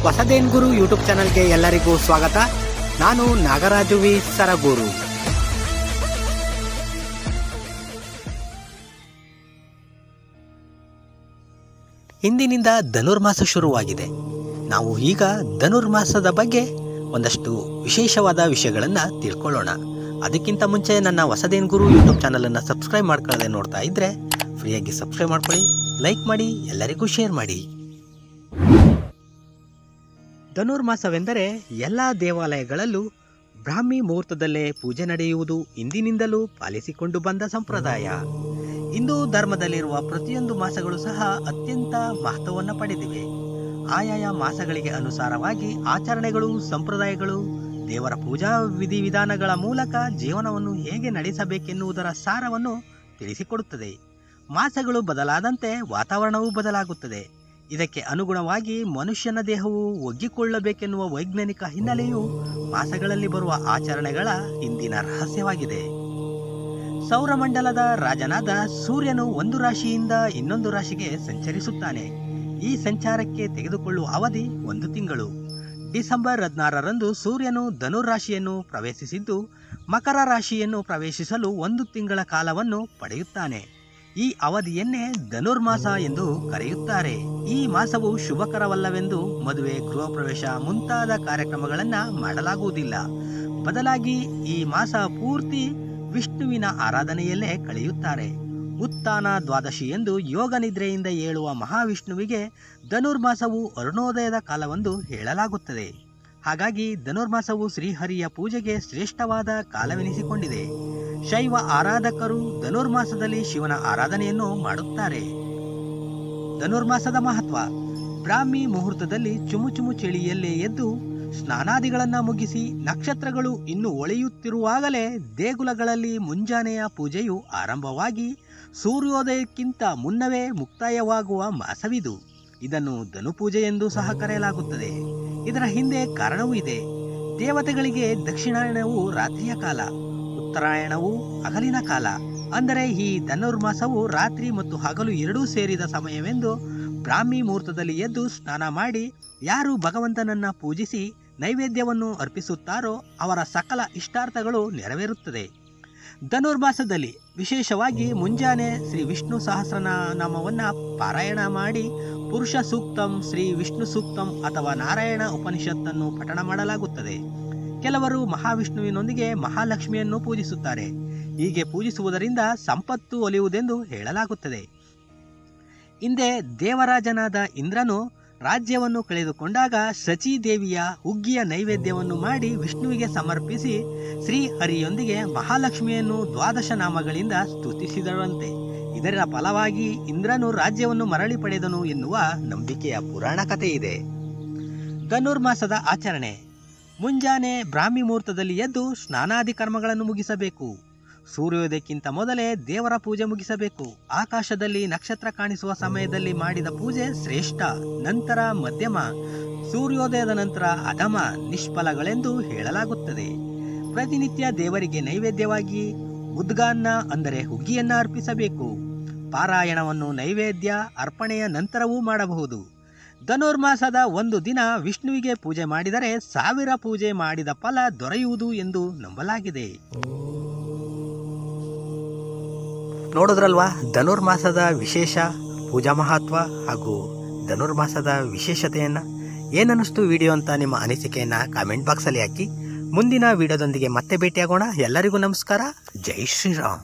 ಹೊಸದೇನ್ ಗುರು YouTube ಚಾನಲ್ಗೆ ಎಲ್ಲರಿಗೂ ಸ್ವಾಗತ. ನಾನು ನಾಗರಾಜು ವಿ ಸರಗೂರು. ಇಂದಿನಿಂದ ಧನುರ್ಮಾಸ ಶುರುವಾಗಿದೆ. ನಾವು ಈಗ ಧನುರ್ಮಾಸದ ಬಗ್ಗೆ ಒಂದಷ್ಟು ವಿಶೇಷವಾದ ವಿಷಯಗಳನ್ನು ತಿಳ್ಕೊಳ್ಳೋಣ. ಅದಕ್ಕಿಂತ ಮುಂಚೆ ನನ್ನ ಹೊಸದೇನ್ ಗುರು ಯೂಟ್ಯೂಬ್ ಚಾನಲನ್ನು ಸಬ್ಸ್ಕ್ರೈಬ್ ಮಾಡ್ಕೊಳ್ಳದೆ ನೋಡ್ತಾ ಇದ್ದರೆ ಫ್ರೀಯಾಗಿ ಸಬ್ಸ್ಕ್ರೈಬ್ ಮಾಡ್ಕೊಳ್ಳಿ, ಲೈಕ್ ಮಾಡಿ, ಎಲ್ಲರಿಗೂ ಶೇರ್ ಮಾಡಿ. ಧನುರ್ಮಾಸವೆಂದರೆ ಎಲ್ಲ ದೇವಾಲಯಗಳಲ್ಲೂ ಬ್ರಾಹ್ಮಿ ಮುಹೂರ್ತದಲ್ಲೇ ಪೂಜೆ ನಡೆಯುವುದು ಇಂದಿನಿಂದಲೂ ಪಾಲಿಸಿಕೊಂಡು ಬಂದ ಸಂಪ್ರದಾಯ. ಹಿಂದೂ ಧರ್ಮದಲ್ಲಿರುವ ಪ್ರತಿಯೊಂದು ಮಾಸಗಳು ಸಹ ಅತ್ಯಂತ ಮಹತ್ವವನ್ನು ಪಡೆದಿವೆ. ಆಯಾಯ ಮಾಸಗಳಿಗೆ ಅನುಸಾರವಾಗಿ ಆಚರಣೆಗಳು, ಸಂಪ್ರದಾಯಗಳು, ದೇವರ ಪೂಜಾ ವಿಧಿವಿಧಾನಗಳ ಮೂಲಕ ಜೀವನವನ್ನು ಹೇಗೆ ನಡೆಸಬೇಕೆನ್ನುವುದರ ಸಾರವನ್ನು ತಿಳಿಸಿಕೊಡುತ್ತದೆ. ಮಾಸಗಳು ಬದಲಾದಂತೆ ವಾತಾವರಣವೂ ಬದಲಾಗುತ್ತದೆ. ಇದಕ್ಕೆ ಅನುಗುಣವಾಗಿ ಮನುಷ್ಯನ ದೇಹವು ಒಗ್ಗಿಕೊಳ್ಳಬೇಕೆನ್ನುವ ವೈಜ್ಞಾನಿಕ ಹಿನ್ನೆಲೆಯು ಮಾಸಗಳಲ್ಲಿ ಬರುವ ಆಚರಣೆಗಳ ಹಿಂದಿನ ರಹಸ್ಯವಾಗಿದೆ. ಸೌರಮಂಡಲದ ರಾಜನಾದ ಸೂರ್ಯನು ಒಂದು ರಾಶಿಯಿಂದ ಇನ್ನೊಂದು ರಾಶಿಗೆ ಸಂಚರಿಸುತ್ತಾನೆ. ಈ ಸಂಚಾರಕ್ಕೆ ತೆಗೆದುಕೊಳ್ಳುವ ಅವಧಿ 1 ತಿಂಗಳು. ಡಿಸೆಂಬರ್ 16ರಂದು ಸೂರ್ಯನು ಧನುರ್ ರಾಶಿಯನ್ನು ಪ್ರವೇಶಿಸಿದ್ದು ಮಕರ ರಾಶಿಯನ್ನು ಪ್ರವೇಶಿಸಲು 1 ತಿಂಗಳ ಕಾಲವನ್ನು ಪಡೆಯುತ್ತಾನೆ. ಈ ಅವಧಿಯನ್ನೇ ಧನುರ್ಮಾಸ ಎಂದು ಕರೆಯುತ್ತಾರೆ. ಈ ಮಾಸವು ಶುಭಕರವಲ್ಲವೆಂದು ಮದುವೆ, ಗೃಹ ಪ್ರವೇಶ ಮುಂತಾದ ಕಾರ್ಯಕ್ರಮಗಳನ್ನು ಮಾಡಲಾಗುವುದಿಲ್ಲ. ಬದಲಾಗಿ ಈ ಮಾಸ ಪೂರ್ತಿ ವಿಷ್ಣುವಿನ ಆರಾಧನೆಯಲ್ಲೇ ಕಳೆಯುತ್ತಾರೆ. ಉತ್ಥಾನ ದ್ವಾದಶಿ ಎಂದು ಯೋಗ ನಿದ್ರೆಯಿಂದ ಏಳುವ ಮಹಾವಿಷ್ಣುವಿಗೆ ಧನುರ್ಮಾಸವು ಅರುಣೋದಯದ ಕಾಲವೆಂದು ಹೇಳಲಾಗುತ್ತದೆ. ಹಾಗಾಗಿ ಧನುರ್ಮಾಸವು ಶ್ರೀಹರಿಯ ಪೂಜೆಗೆ ಶ್ರೇಷ್ಠವಾದ ಕಾಲವೆನಿಸಿಕೊಂಡಿದೆ. ಶೈವ ಆರಾಧಕರು ಧನುರ್ಮಾಸದಲ್ಲಿ ಶಿವನ ಆರಾಧನೆಯನ್ನು ಮಾಡುತ್ತಾರೆ. ಧನುರ್ಮಾಸದ ಮಹತ್ವ: ಬ್ರಾಹ್ಮಿ ಮುಹೂರ್ತದಲ್ಲಿ ಚುಮು ಚಳಿಯಲ್ಲೇ ಎದ್ದು ಸ್ನಾನಾದಿಗಳನ್ನು ಮುಗಿಸಿ ನಕ್ಷತ್ರಗಳು ಇನ್ನು ಒಳೆಯುತ್ತಿರುವಾಗಲೇ ದೇಗುಲಗಳಲ್ಲಿ ಮುಂಜಾನೆಯ ಪೂಜೆಯು ಆರಂಭವಾಗಿ ಸೂರ್ಯೋದಯಕ್ಕಿಂತ ಮುನ್ನವೇ ಮುಕ್ತಾಯವಾಗುವ ಮಾಸವಿದು. ಇದನ್ನು ಧನುಪೂಜೆ ಎಂದು ಸಹ ಕರೆಯಲಾಗುತ್ತದೆ. ಇದರ ಹಿಂದೆ ಕಾರಣವೂ ಇದೆ. ದೇವತೆಗಳಿಗೆ ದಕ್ಷಿಣಾಯನವು ರಾತ್ರಿಯ ಕಾಲ, ಉತ್ತರಾಯಣವು ಹಗಲಿನ ಕಾಲ. ಅಂದರೆ ಈ ಧನುರ್ಮಾಸವು ರಾತ್ರಿ ಮತ್ತು ಹಗಲು ಎರಡೂ ಸೇರಿದ ಸಮಯವೆಂದು ಬ್ರಾಹ್ಮಿ ಮುಹೂರ್ತದಲ್ಲಿ ಎದ್ದು ಸ್ನಾನ ಮಾಡಿ ಯಾರು ಭಗವಂತನನ್ನ ಪೂಜಿಸಿ ನೈವೇದ್ಯವನ್ನು ಅರ್ಪಿಸುತ್ತಾರೋ ಅವರ ಸಕಲ ಇಷ್ಟಾರ್ಥಗಳು ನೆರವೇರುತ್ತದೆ. ಧನುರ್ಮಾಸದಲ್ಲಿ ವಿಶೇಷವಾಗಿ ಮುಂಜಾನೆ ಶ್ರೀ ವಿಷ್ಣು ಸಹಸ್ರನಾಮವನ್ನು ಪಾರಾಯಣ ಮಾಡಿ ಪುರುಷ ಸೂಕ್ತಂ, ಶ್ರೀ ವಿಷ್ಣು ಸೂಕ್ತಂ ಅಥವಾ ನಾರಾಯಣ ಉಪನಿಷತ್ತನ್ನು ಪಠಣ ಮಾಡಲಾಗುತ್ತದೆ. ಕೆಲವರು ಮಹಾವಿಷ್ಣುವಿನೊಂದಿಗೆ ಮಹಾಲಕ್ಷ್ಮಿಯನ್ನು ಪೂಜಿಸುತ್ತಾರೆ. ಹೀಗೆ ಪೂಜಿಸುವುದರಿಂದ ಸಂಪತ್ತು ಒಲಿಯುವುದೆಂದು ಹೇಳಲಾಗುತ್ತದೆ. ಹಿಂದೆ ದೇವರಾಜನಾದ ಇಂದ್ರನು ರಾಜ್ಯವನ್ನು ಕಳೆದುಕೊಂಡಾಗ ಸಚೀದೇವಿಯ ಹುಗ್ಗಿಯ ನೈವೇದ್ಯವನ್ನು ಮಾಡಿ ವಿಷ್ಣುವಿಗೆ ಸಮರ್ಪಿಸಿ ಶ್ರೀಹರಿಯೊಂದಿಗೆ ಮಹಾಲಕ್ಷ್ಮಿಯನ್ನು 12 ನಾಮಗಳಿಂದ ಸ್ತುತಿಸಿದರಂತೆ. ಇದರ ಫಲವಾಗಿ ಇಂದ್ರನು ರಾಜ್ಯವನ್ನು ಮರಳಿ ಪಡೆದನು ಎನ್ನುವ ನಂಬಿಕೆಯ ಪುರಾಣ ಕಥೆ ಇದೆ. ಧನುರ್ಮಾಸದ ಆಚರಣೆ: ಮುಂಜಾನೆ ಬ್ರಾಹ್ಮಿ ಮುಹೂರ್ತದಲ್ಲಿ ಎದ್ದು ಸ್ನಾನಾದಿ ಕರ್ಮಗಳನ್ನು ಮುಗಿಸಬೇಕು. ಸೂರ್ಯೋದಯಕ್ಕಿಂತ ಮೊದಲೇ ದೇವರ ಪೂಜೆ ಮುಗಿಸಬೇಕು. ಆಕಾಶದಲ್ಲಿ ನಕ್ಷತ್ರ ಕಾಣಿಸುವ ಸಮಯದಲ್ಲಿ ಮಾಡಿದ ಪೂಜೆ ಶ್ರೇಷ್ಠ. ನಂತರ ಮಧ್ಯಮ, ಸೂರ್ಯೋದಯದ ನಂತರ ಅಧಮ, ನಿಷ್ಫಲಗಳೆಂದು ಹೇಳಲಾಗುತ್ತದೆ. ಪ್ರತಿನಿತ್ಯ ದೇವರಿಗೆ ನೈವೇದ್ಯವಾಗಿ ಉದ್ಗಾನ್ನ ಅಂದರೆ ಹುಗ್ಗಿಯನ್ನ ಅರ್ಪಿಸಬೇಕು. ಪಾರಾಯಣವನ್ನು ನೈವೇದ್ಯ ಅರ್ಪಣೆಯ ನಂತರವೂ ಮಾಡಬಹುದು. ಧನುರ್ಮಾಸದ 1 ದಿನ ವಿಷ್ಣುವಿಗೆ ಪೂಜೆ ಮಾಡಿದರೆ 1000 ಪೂಜೆ ಮಾಡಿದ ಫಲ ದೊರೆಯುವುದು ಎಂದು ನಂಬಲಾಗಿದೆ. ನೋಡಿದ್ರಲ್ವಾ ಧನುರ್ಮಾಸದ ವಿಶೇಷ ಪೂಜಾ ಮಹತ್ವ ಹಾಗೂ ಧನುರ್ಮಾಸದ ವಿಶೇಷತೆಯನ್ನು. ಏನನ್ನಿಸ್ತು ವಿಡಿಯೋ ಅಂತ ನಿಮ್ಮ ಅನಿಸಿಕೆಯನ್ನು ಕಾಮೆಂಟ್ ಬಾಕ್ಸಲ್ಲಿ ಹಾಕಿ. ಮುಂದಿನ ವಿಡಿಯೋದೊಂದಿಗೆ ಮತ್ತೆ ಭೇಟಿಯಾಗೋಣ. ಎಲ್ಲರಿಗೂ ನಮಸ್ಕಾರ. ಜೈ ಶ್ರೀರಾಮ್.